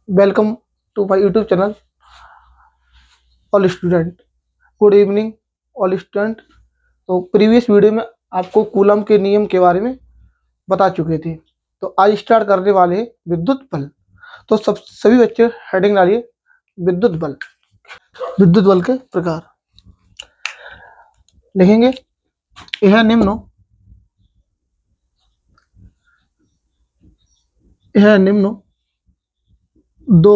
Welcome to my YouTube channel all student. Good evening all student. तो previous video में आपको coulomb के नियम के बारे में बता चुके थे। तो आज स्टार्ट करने वाले हैं विद्युत बल। तो सभी बच्चे हेडिंग डालिए विद्युत बल। विद्युत बल के प्रकार लिखेंगे। यह निम्न दो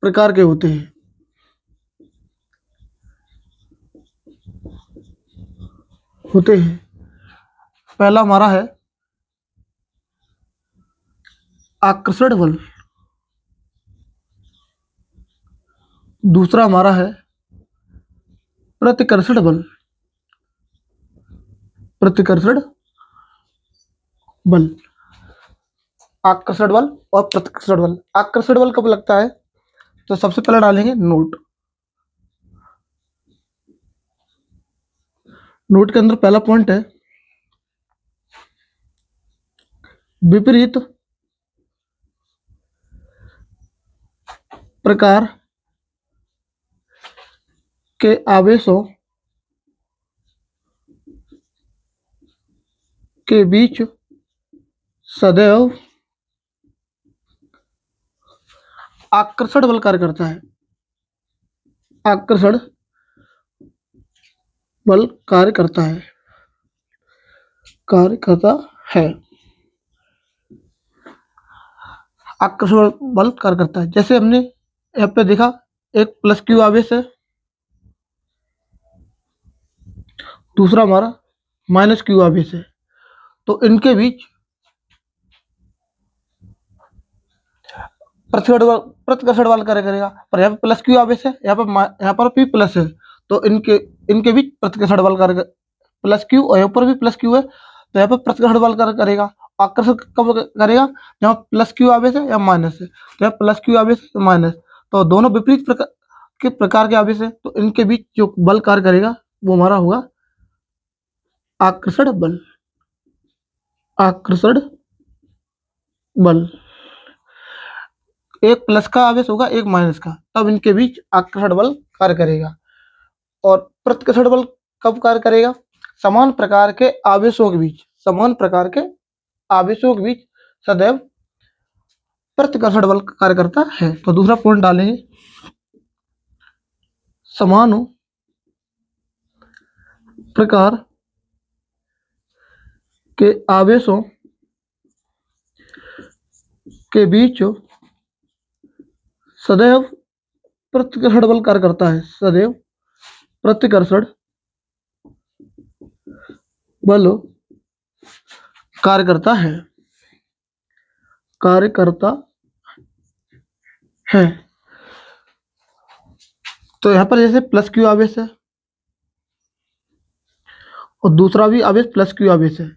प्रकार के होते हैं। पहला हमारा है आकर्षण बल, दूसरा हमारा है प्रतिकर्षण बल। आकर्षण बल और प्रतिकर्षण बल। आकर्षण बल कब लगता है? तो सबसे पहले डालेंगे नोट। नोट के अंदर पहला पॉइंट है विपरीत प्रकार के आवेशों के बीच सदैव आकर्षण बल कार्य करता है। आकर्षण बल कार्य करता है। आकर्षण बल कार्य करता है। जैसे हमने यहाँ पे देखा, एक प्लस क्यू आवेश है, दूसरा हमारा माइनस क्यू आवेश है। तो इनके बीच प्रतिकर्षण बल कार्य करेगा। पर यहाँ पे प्लस क्यू आवेश है, यहाँ पर भी प्लस है, तो इनके बीच प्रतिकर्षण बल कार्य, प्लस क्यू और यहाँ पर भी प्लस क्यू है, तो यहाँ पर प्रतिकर्षण बल कार्य करेगा। आकर्षण कब करेगा? जहाँ प्लस क्यू आवेश है या माइनस है। तो यहाँ प्लस क्यू आवेश है माइनस, तो दोनों विपरीत प्रकार के आवेश है, तो इनके बीच जो बल कार्य करेगा वो हमारा होगा आकर्षण बल। एक प्लस का आवेश होगा, एक माइनस का, तब इनके बीच आकर्षण बल कार्य करेगा। और प्रतिकर्षण बल कब कार्य करेगा? समान प्रकार के आवेशों के बीच सदैव प्रतिकर्षण बल कार्य करता है। तो दूसरा पॉइंट डालेंगे समान प्रकार के आवेशों के बीच सदैव प्रतिकर्षण बल कार्य करता है। सदैव प्रतिकर्षण बल कार्य करता है। तो यहाँ पर जैसे प्लस क्यू आवेश है और दूसरा भी आवेश प्लस क्यू आवेश है,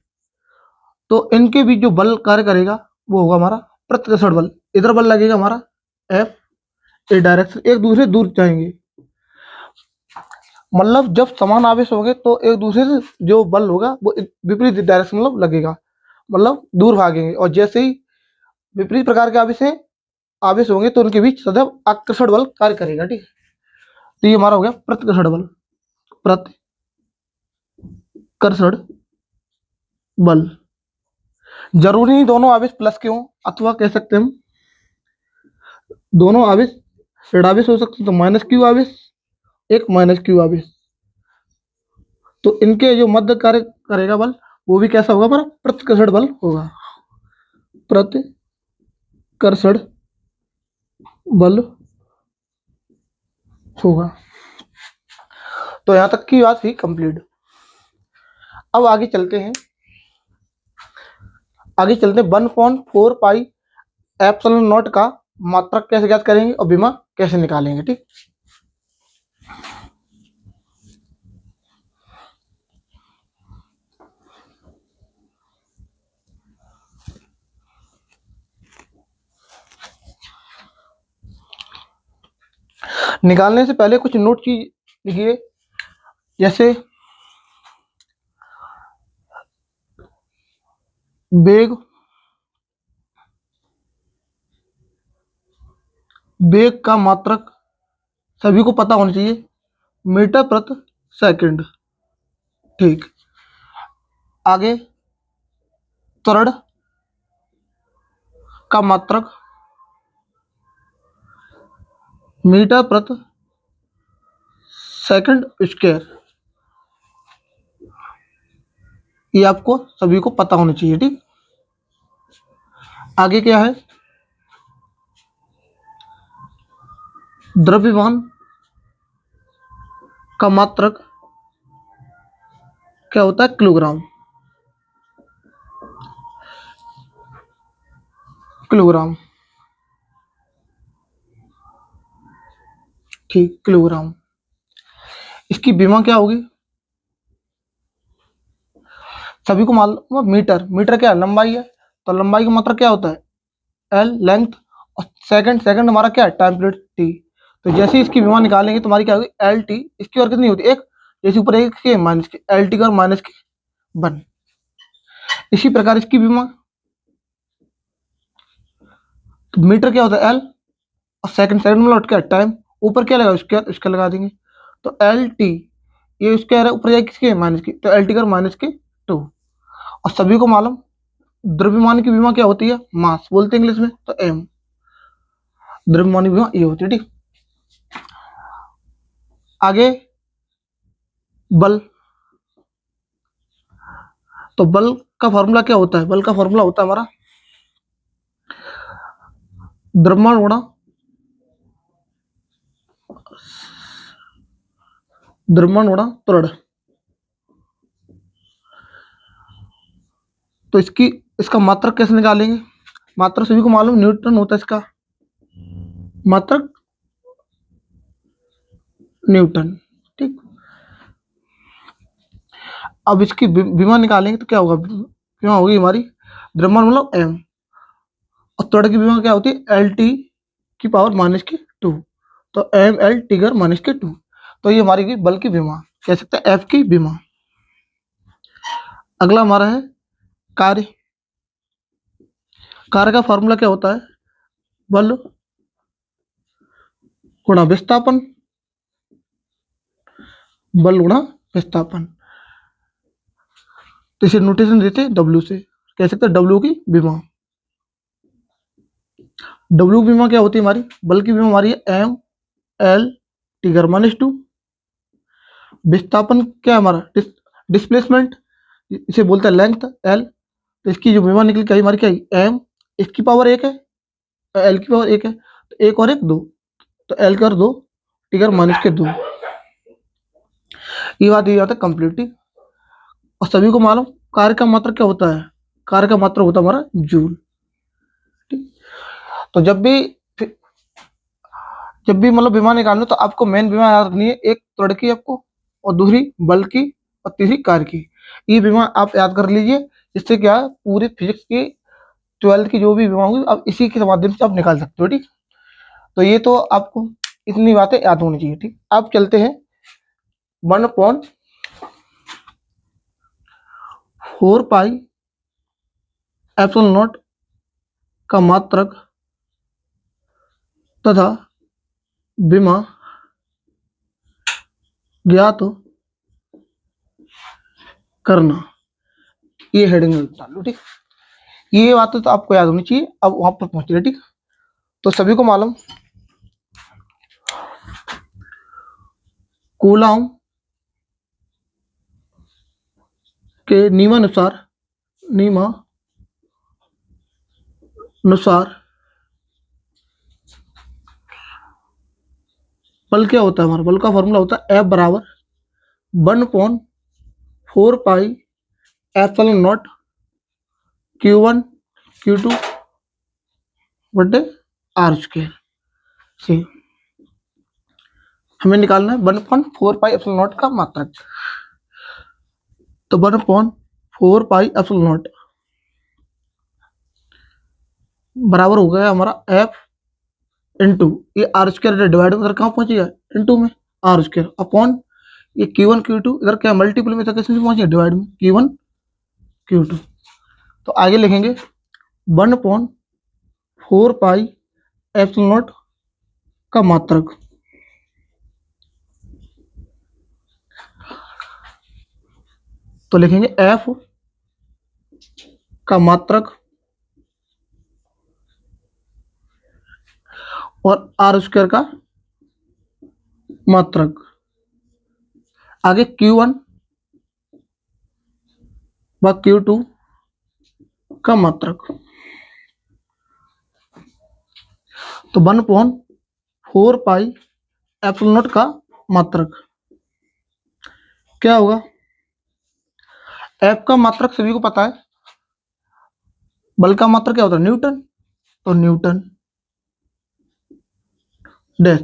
तो इनके बीच जो बल कार्य करेगा वो होगा हमारा प्रतिकर्षण बल। इधर बल लगेगा हमारा एफ, ए डायरेक्शन, एक दूसरे दूर जाएंगे। मतलब जब समान आवेश होंगे तो एक दूसरे से जो बल होगा वो विपरीत डायरेक्शन मतलब लगेगा, मतलब दूर भागेंगे। और जैसे ही विपरीत प्रकार के आवेश होंगे तो उनके बीच सदैव आकर्षण बल कार्य करेगा। ठीक है, तो ये हमारा हो गया प्रतिकर्षण बल। प्रतिकर्षण बल जरूरी नहीं दोनों आवेश प्लस के हों, अथवा कह सकते हैं हम दोनों आवेश ऋणावेश हो सकते हैं। तो माइनस क्यू आवेश, एक माइनस क्यू आवेश, तो इनके जो मध्य कार्य करेगा बल वो भी कैसा होगा? हमारा प्रतिकर्षण बल होगा। प्रतिकर्षण बल होगा। तो यहां तक की बात हुई कंप्लीट। अब आगे चलते हैं 1/4 पाई एप्सिलॉन नॉट का मात्रक कैसे ज्ञात करेंगे और विमा कैसे निकालेंगे। ठीक, निकालने से पहले कुछ नोट की लिखिए। जैसे वेग वेग का मात्रक सभी को पता होना चाहिए, मीटर प्रति सेकंड। ठीक, आगे त्वरण का मात्रक मीटर प्रति सेकंड स्क्वायर। ये आपको सभी को पता होना चाहिए। ठीक, आगे क्या है, द्रव्यमान का मात्रक क्या होता है, किलोग्राम। किलोग्राम, ठीक, किलोग्राम। इसकी विमा क्या होगी, सभी को मालूम है, मीटर। मीटर क्या है, लंबाई है, तो लंबाई का मात्रक क्या होता है, एल, लेंथ, और सेकंड, सेकंड हमारा क्या है, टाइम पीरियड टी। तो जैसे ही इसकी विमा निकालेंगे तुम्हारी क्या होगी, एल टी। इसकी और कितनी होती है, एक, जैसे ऊपर एक के माइनस के, एल टी का माइनस के 1। इसी प्रकार इसकी विमा, तो मीटर क्या होता है, एल, और सेकंड, सेकंड में लौट क्या है, टाइम, ऊपर क्या लगा, स्क्वायर, इसका लगा देंगे। तो एल टी, ये स्क्वायर है, ऊपर जाए किसके, माइनस की, तो एल टी का माइनस के 2। और सभी को मालूम, द्रव्यमान की विमा क्या होती है, मास बोलते हैं इंग्लिश में, तो एम। द्रव्यमान की विमा ये होती है। ठीक, आगे बल। तो बल का फॉर्मूला क्या होता है, बल का फॉर्मूला होता है हमारा द्रव्यमान गुणा त्वरण। तो इसका मात्रक कैसे निकालेंगे, मात्रक सभी को मालूम, न्यूटन होता है इसका मात्रक, न्यूटन। ठीक, अब इसकी विमा निकालेंगे तो क्या होगा, विमा होगी हमारी द्रव्यमान मतलब एम, और त्वरण की विमा क्या होती है, एल टी की पावर माइनस के 2। तो एम एल टीगर माइनस के 2। तो ये हमारी बल की विमा, कह सकते हैं एफ की विमा। अगला हमारा है कार्य। कार्य का फॉर्मूला क्या होता है, बल गुणा विस्थापन, बल गुणा विस्थापन। तो इसे नोटेशन देते हैं डब्ल्यू से, कह सकते हैं डब्ल्यू की विमा। डब्ल्यू की विमा क्या होती है हमारी, बल की विमा हमारी है एम एल टीगर माइनस 2। विस्थापन क्या है हमारा, डिस्प्लेसमेंट, इसे बोलते हैं लेंथ, एल। तो इसकी जो विमा निकल के आई हमारी क्या है, एम, इसकी पावर 1 है, एल की पावर 1 है, तो 1 और 1 2, तो एल का 2 टीगर माइनस के 2। ये बात है कंप्लीट। और सभी को मालूम कार्य का मात्रक क्या होता है, कार्य का मात्रक होता है हमारा जूल। ठीक, तो जब भी मतलब विमा निकालना तो आपको मेन विमा याद रखनी है, एक त्वरण की आपको, और दूसरी बल की, और तीसरी कार्य की। ये विमा आप याद कर लीजिए, इससे क्या है, पूरी फिजिक्स की 12th की जो भी विमा होगी आप इसी के माध्यम से आप निकाल सकते हो। ठीक, तो ये तो आपको इतनी बातें याद होनी चाहिए। ठीक, आप चलते हैं 1/4 पाई एप्सिलॉन नॉट का मात्रक तथा विमा ज्ञात करना, ये हेडिंग में डाल लो। ठीक, ये बातें तो आपको याद होनी चाहिए। अब वहां पर पहुंच रहे। ठीक, तो सभी को मालूम कूलाम के नियमानुसार बल क्या होता है, हमारा बल का फॉर्मूला होता है F बराबर 1/4 pi epsilon not Q1 Q2 बटे आर स्क्वायर से। हमें निकालना है 1/4 पाई एप्सिलॉन नॉट का मात्रक। तो 1/4 पाई एप्सिलॉन नॉट बराबर हो गया हमारा एफ इंटू, ये आर स्क्वायर डिवाइड में कहाँ पहुंचेगा, इंटू में आर स्क्वायर अपॉन ये Q1 Q2 इधर क्या मल्टीपल में, कैसे पहुंचे, डिवाइड में Q1 Q2। तो आगे लिखेंगे 1/4 पाई एप्सिलॉन नॉट का मात्रक। तो लिखेंगे एफ का मात्रक और आर स्क्वायर का मात्रक। आगे Q1 व Q2 का मात्रक। तो 1/4 पाई एप्सिलॉन नॉट का मात्रक क्या होगा? एफ का मात्रक सभी को पता है, बल का मात्रक क्या होता है? न्यूटन। तो न्यूटन डैश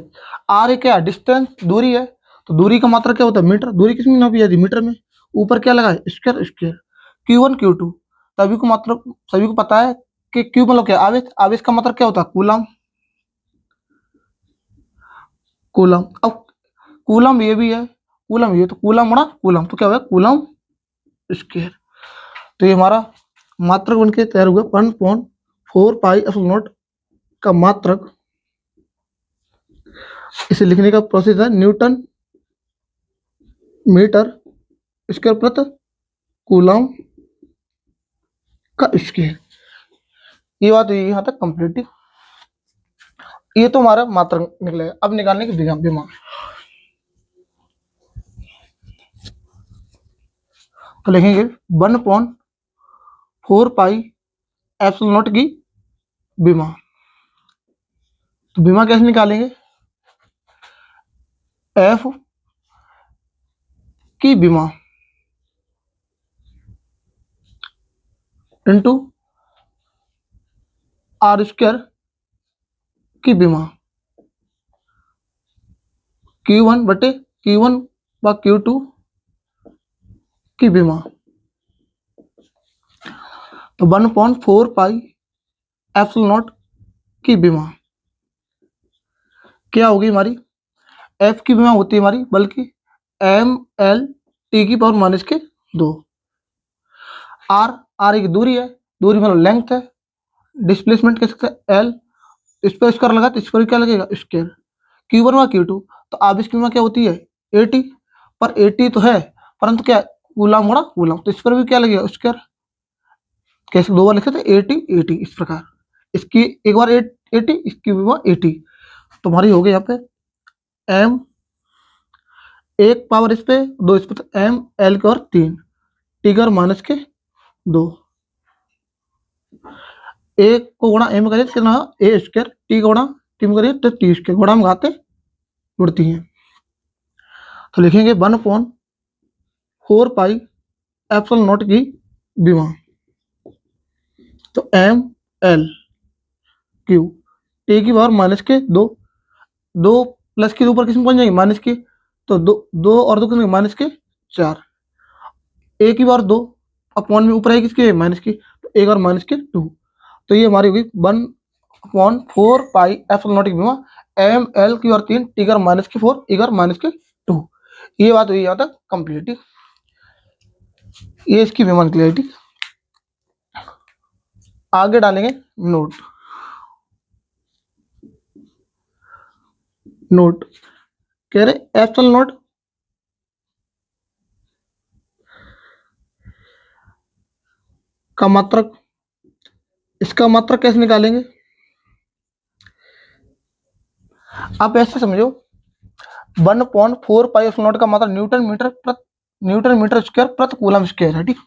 आर क्या है? डिस्टेंस, दूरी है। तो दूरी का मात्रक क्या होता है? मीटर। दूरी किस में नापी जाती है? मीटर में। ऊपर क्या लगा है? स्क्वायर। स्क्वायर Q1 Q2 सभी को मात्रक सभी को पता है कि Q मतलब क्या? आवेश। आवेश का मात्रक क्या होता है? कूलम। कूलम। अब कूलम ये भी है, कूलम ये, तो कूलम बड़ा कूलम, तो क्या हुआ? Coulomb square. तो ये हमारा मात्रक बन के तैयार हुआ 1/4 पाई एप्सिलॉन नॉट का मात्रक। इसे लिखने का प्रोसेस है न्यूटन मीटर स्क्वायर प्रति कूलम का स्क्वायर। ये बात यहाँ तक कंप्लीट है। ये तो हमारा मात्रक निकलेगा। अब निकालने की विमा। तो लिखेंगे 1/4 पाई एप्सिलॉन नॉट की विमा। तो विमा कैसे निकालेंगे? एफ की विमा इंटू आर स्क्वायर की विमा। Q1 बटे Q1 व Q2 की विमा। तो 1/4 पाई एप्सिलॉन नॉट की विमा क्या होगी हमारी? एफ की विमा होती है हमारी बल्कि mL T⁻²। आर, आर एक दूरी है, दूरी मतलब लेंथ है। डिस्प्लेसमेंट कह सकते हैं एल। इस पर स्क्वायर लगा तो इस पर क्या लगेगा? स्क्वायर। Q1 व Q2 तो आवेश की विमा क्या होती है? 80। पर 80 तो है, परंतु क्या? कूलम बड़ा कूलम, तो इस पर भी क्या लगेगा? स्क्वायर। कैसे दो बार लिख सकते? 80 80 इस प्रकार। इसकी एक बार 80, इसकी विमा 80। तो हमारी हो गई यहाँ पे एम, एक पावर इस पे, दो इस पे, तो mL के और 3 T⁻²। एक को गुणा m करिए कितना? a square. टी को गुणा टी में करिए तो टी स्क्वायर। गुणा में घाते जुड़ती हैं। तो लिखेंगे 1/4 पाई एप्सिलॉन नॉट की विमा। तो mL टी की पावर -2, दो प्लस के ऊपर किसमें पहुंच जाएंगे? माइनस की। तो दो, दो और दो किसमें? -4। ए की बार 2 अपॉन में ऊपर है किसके? माइनस की, तो एक और -2। तो ये हमारी होगी 1/4 पाई एप्सिलॉन नॉट की विमा mL की और 3 T⁻⁴ E⁻²। ये बात हुई यहाँ तक कंप्लीट। ये इसकी विमा निकली। ठीक, आगे डालेंगे नोट। नोट कह रहे एप्सिलॉन नॉट का मात्रक। इसका मात्रक कैसे निकालेंगे? आप ऐसे समझो 1/4 पाई एप्सिलॉन नॉट का मात्रक न्यूटन मीटर स्क्वायर प्रति कूलम स्क्वायर है। ठीक,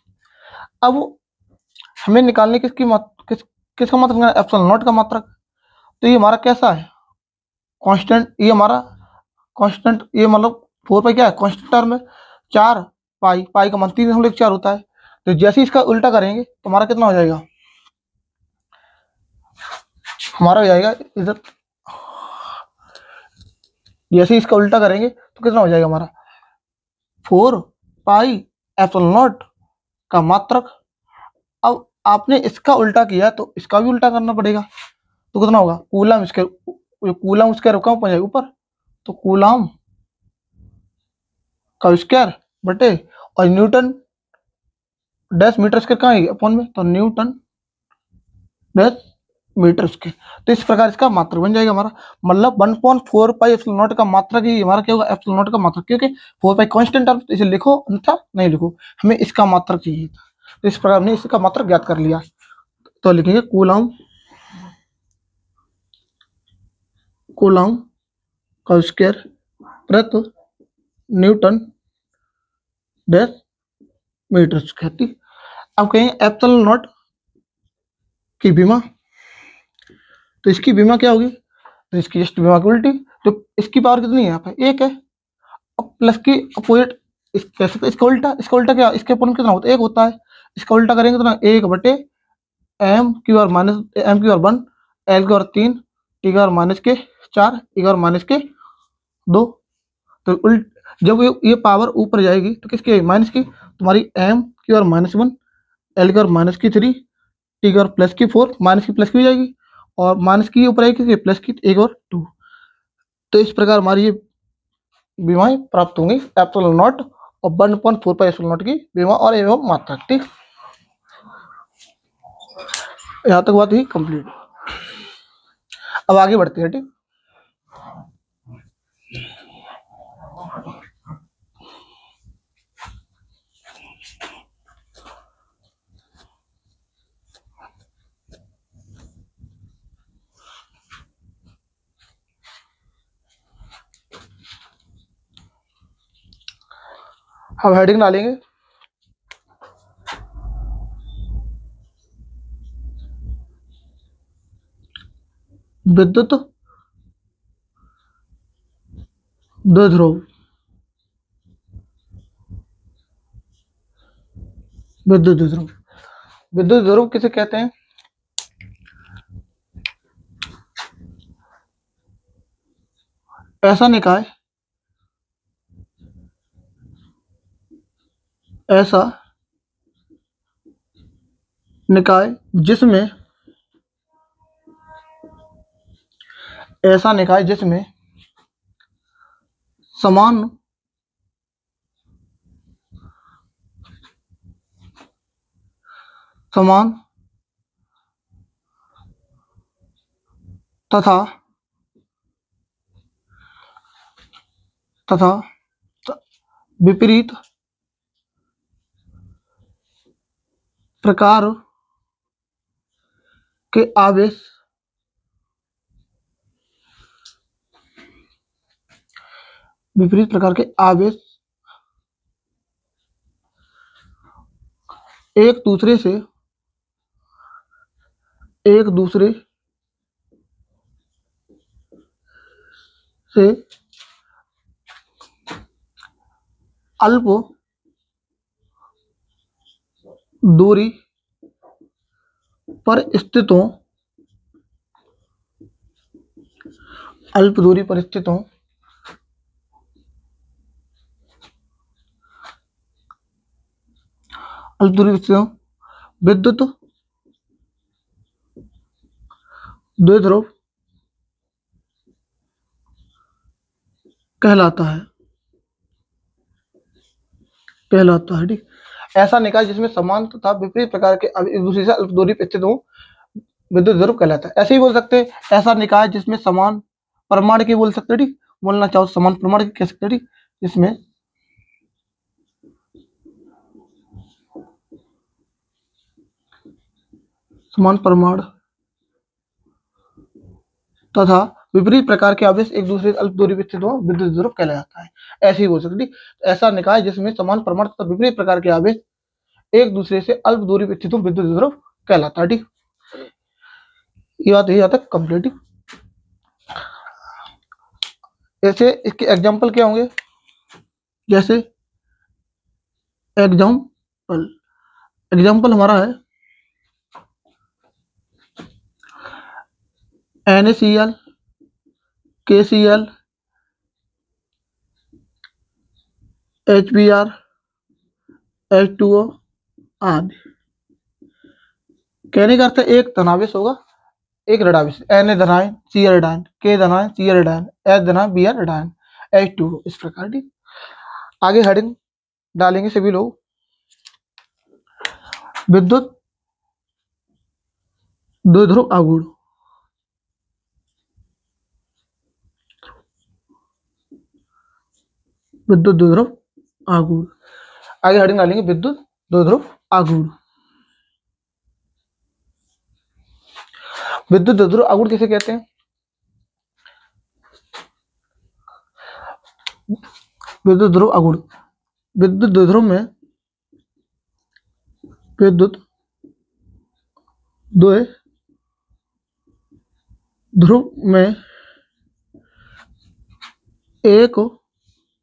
अब हमें निकालने किसका मात्रक निकालना? एप्सिलॉन नॉट का मात्रक। तो ये हमारा कैसा है? कांस्टेंट। ये हमारा कांस्टेंट, ये मतलब 4 पाई क्या है? कांस्टेंट टर्म है। 4 पाई, पाई का मान 3.4 होता है। तो जैसे ही इसका उल्टा करेंगे तो हमारा कितना हो जाएगा? हमारा हो जाएगा इधर, जैसे ही इसका उल्टा करेंगे तो कितना हो जाएगा हमारा? 4 पाई एप्सिलॉन नॉट का मात्रक। अब आपने इसका उल्टा किया तो इसका भी उल्टा करना पड़ेगा। तो कितना होगा? Coulomb square. कूलम स्क्वायर कहाँ पहुंच जाएगा? ऊपर। तो कूलम का स्क्वायर बटे और न्यूटन डैश मीटर स्क्वायर कहाँ है? अपॉन में। तो न्यूटन डैश मीटर स्क्वायर। तो इस प्रकार इसका मात्रक बन जाएगा हमारा, मतलब 1.4 पाई एप्सिलॉन नॉट का मात्रक ही हमारा क्या होगा, एप्सिलॉन नॉट का मात्रक, क्योंकि 4 पाई कांस्टेंट टर्म, इसे लिखो अन्यथा नहीं लिखो, हमें इसका मात्रक चाहिए था। तो इस प्रकार हमने इसका मात्रक ज्ञात कर लिया। तो लिखेंगे कूलम, कूलम का स्क्वायर प्रति न्यूटन डैश मीटर स्क्वायर। ठीक, अब कहेंगे एप्सिलॉन नॉट की विमा, तो इसकी विमा क्या होगी, तो इसकी जस्ट विमा की उल्टी। तो इसकी पावर कितनी है, यहाँ पे एक है, अब प्लस की अपोजिट इस कह सकते इसका उल्टा क्या, इसके अपोनेंट कितना होता है, एक होता है। इसका उल्टा करेंगे तो ना 1/m³ - 1 L³ 3 T⁻⁴ E⁻²। तो उल्ट जब ये पावर ऊपर जाएगी तो किसकी माइनस की, तुम्हारी m³ - 1 L³-3 T⁻+4 माइनस की प्लस की हो जाएगी, और माइनस की ऊपर आएगी किसकी, प्लस की 1/2। तो इस प्रकार हमारी ये विमाएं प्राप्त होंगी एप्सिलॉन नॉट और 1.4 पाई एप्सिलॉन नॉट की विमा और एवं मात्रक। ठीक, यहाँ तक बात हुई कंप्लीट। अब आगे बढ़ते हैं। ठीक, हम हेडिंग डालेंगे विद्युत द्विध्रुव, विद्युत द्विध्रुव। विद्युत ध्रुव किसे कहते हैं, ऐसा निकाय, ऐसा निकाय जिसमें, ऐसा निकाय जिसमें समान समान तथा तथा विपरीत प्रकार के आवेश विपरीत प्रकार के आवेश एक दूसरे से अल्प दूरी पर स्थित हों, अल्प दूरी पर स्थित हों, अल्प दूरी पर स्थित हों, विद्युत द्विध्रुव कहलाता है, कहलाता है। ठीक, ऐसा निकाय जिसमें समान तथा विपरीत प्रकार के एक दूसरे से अल्प दूरी पर स्थित हों, विद्युत ध्रुव कहलाता है। ऐसे ही बोल सकते हैं ऐसा निकाय जिसमें समान प्रमाण की, बोल सकते हैं। ठीक, बोलना चाहो समान प्रमाण की कह सकते हैं। ठीक, जिसमें समान प्रमाण तथा विपरीत प्रकार के आवेश एक दूसरे से अल्प दूरी पर स्थित हो, विद्युत ध्रुव कहलाता है। ऐसे ही बोल सकते हैं। ठीक, ऐसा निकाय जिसमें समान प्रमाण तथा विपरीत प्रकार के आवेश एक दूसरे से अल्प दूरी पर स्थित हो, विद्युत ध्रुव कहलाता है। ठीक, ये बात यही तक कंप्लीट। ऐसे इसके एग्जाम्पल क्या होंगे, जैसे एग्जाम्पल हमारा है NaCl, KCl, HBr, H2O आदि। कहने का अर्थ है एक धनावेश होगा, एक ऋणावेश, Na धनायन Cl ऋणायन, K धनायन Cl ऋणायन, H धनायन Br ऋणायन, H2O इस प्रकार। ठीक, आगे हेडिंग डालेंगे सभी लोग विद्युत द्विध्रुव आघूर्ण, विद्युत द्विध्रुव आघूर्ण। आगे हेडिंग डालेंगे विद्युत द्विध्रुव आघूर्ण। विद्युत द्विध्रुव आघूर्ण किसे कहते हैं? विद्युत ध्रुव आघूर्ण, विद्युत द्विध्रुव में विद्युत द्विध्रुव में एक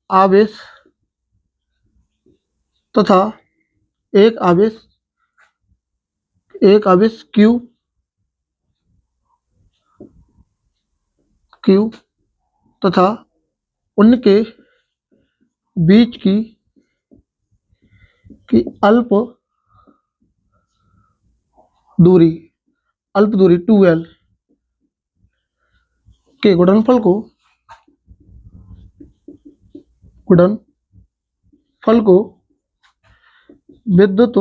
आवेश तथा एक आवेश Q तथा उनके बीच की अल्प दूरी 2L के गुणनफल को विद्युत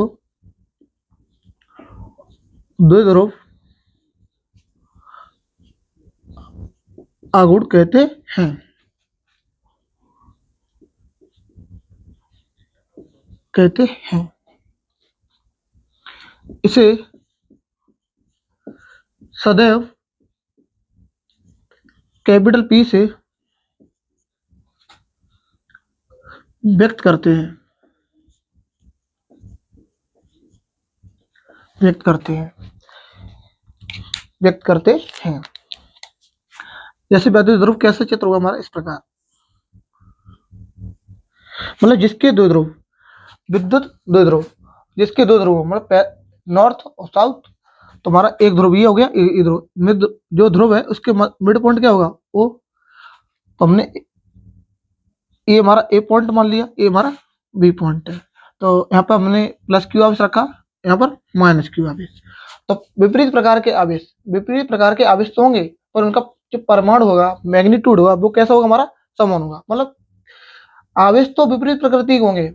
द्विध्रुव आघूर्ण कहते हैं। इसे सदैव कैपिटल P से व्यक्त करते हैं। जैसे विद्युत ध्रुव कैसे चित्र होगा हमारा इस प्रकार, मतलब जिसके दो ध्रुव जिसके दो ध्रुव मतलब नॉर्थ और साउथ, तो हमारा एक ध्रुव ये हो गया, जो ध्रुव है उसके मिड पॉइंट क्या होगा वो, तो हमने ये हमारा ए पॉइंट मान लिया, ये हमारा बी पॉइंट है, तो यहाँ पर हमने प्लस क्यू आवेश रखा, यहाँ पर माइनस क्यू आवेश। तो विपरीत प्रकार के आवेश तो होंगे, पर उनका जो परमाणु होगा, मैग्नीट्यूड होगा, वो कैसा होगा हमारा, समान होगा। मतलब आवेश तो विपरीत प्रकृति के होंगे,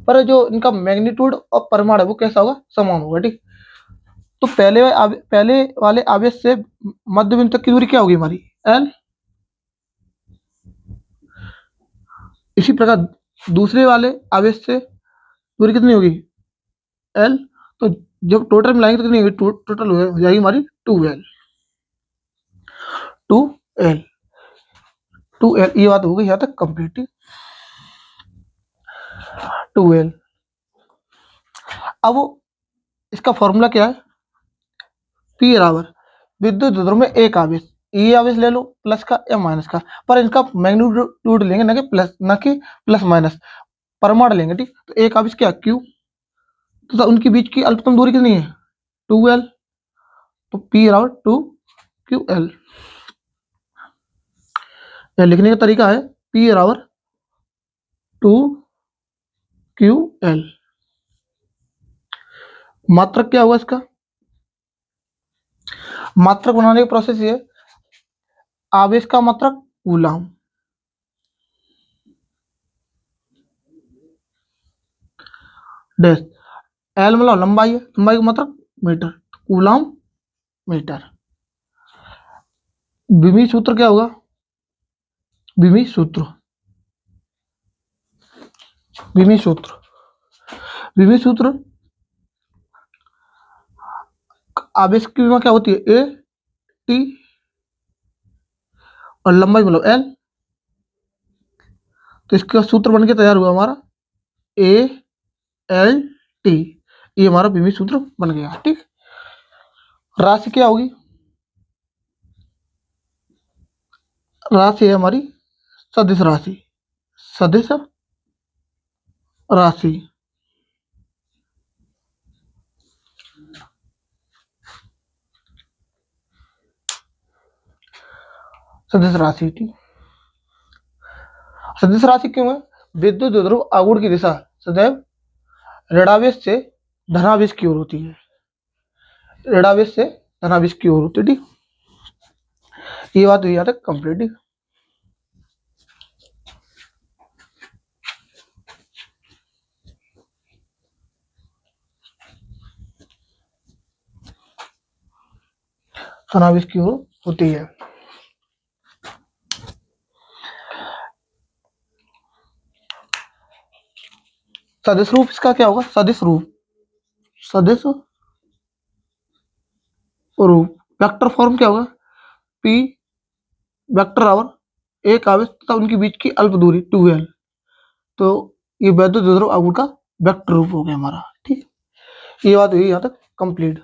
पर जो इनका मैग्नीट्यूड और परमाणु है वो कैसा होगा, समान होगा। ठीक, तो पहले वाले आवेश से मध्य बिंदु तक की दूरी क्या होगी हमारी, L। इसी प्रकार दूसरे वाले आवेश से दूरी कितनी होगी, L। तो जब टोटल मिलाएंगे तो कितनी होगी, टोटल हो जाएगी हमारी 2L। ये बात हो गई यहाँ तक कंप्लीट। 2L। अब इसका फॉर्मूला क्या है, P बराबर विद्युत द्विध्रुव में एक आवेश, ये आवेश ले लो प्लस का या माइनस का, पर इनका मैग्नीट्यूड लेंगे ना कि प्लस माइनस, परमाणु लेंगे। ठीक, तो एक आवेश क्या Q तथा उनके बीच की अल्पतम दूरी कितनी है, 2L। तो P बराबर 2QL। यह लिखने का तरीका है P बराबर 2QL। मात्रक क्या होगा इसका, मात्रक बनाने का प्रोसेस ये, आवेश का मात्रक कूलम, डैश, L मतलब लंबाई है, लंबाई का मात्रक मीटर, कूलम मीटर। विमी सूत्र क्या होगा, विमी सूत्र आवेश की विमा क्या होती है, A T, और लंबाई मतलब L। तो इसका सूत्र बन के तैयार हुआ हमारा ALT, ये हमारा विमी सूत्र बन गया। ठीक, राशि क्या होगी, राशि है हमारी सदिश राशि, सदिश राशि। ठीक, सदिश राशि क्यों है, विद्युत द्विध्रुव आघूर्ण की दिशा सदैव ऋणावेश से धनावेश की ओर होती है, ठीक, ये बात हुई तक कंप्लीट। धनावेश की ओर होती है। सदिश रूप इसका क्या होगा, सदिश रूप, सदिश रूप। वेक्टर फॉर्म क्या होगा, पी वेक्टर बराबर एक आवेश तथा उनके बीच की अल्प दूरी 2l। तो ये वैद्युत द्विध्रुव आघूर्ण का वेक्टर रूप हो गया हमारा। ठीक, ये बात हुई यहाँ तक कंप्लीट।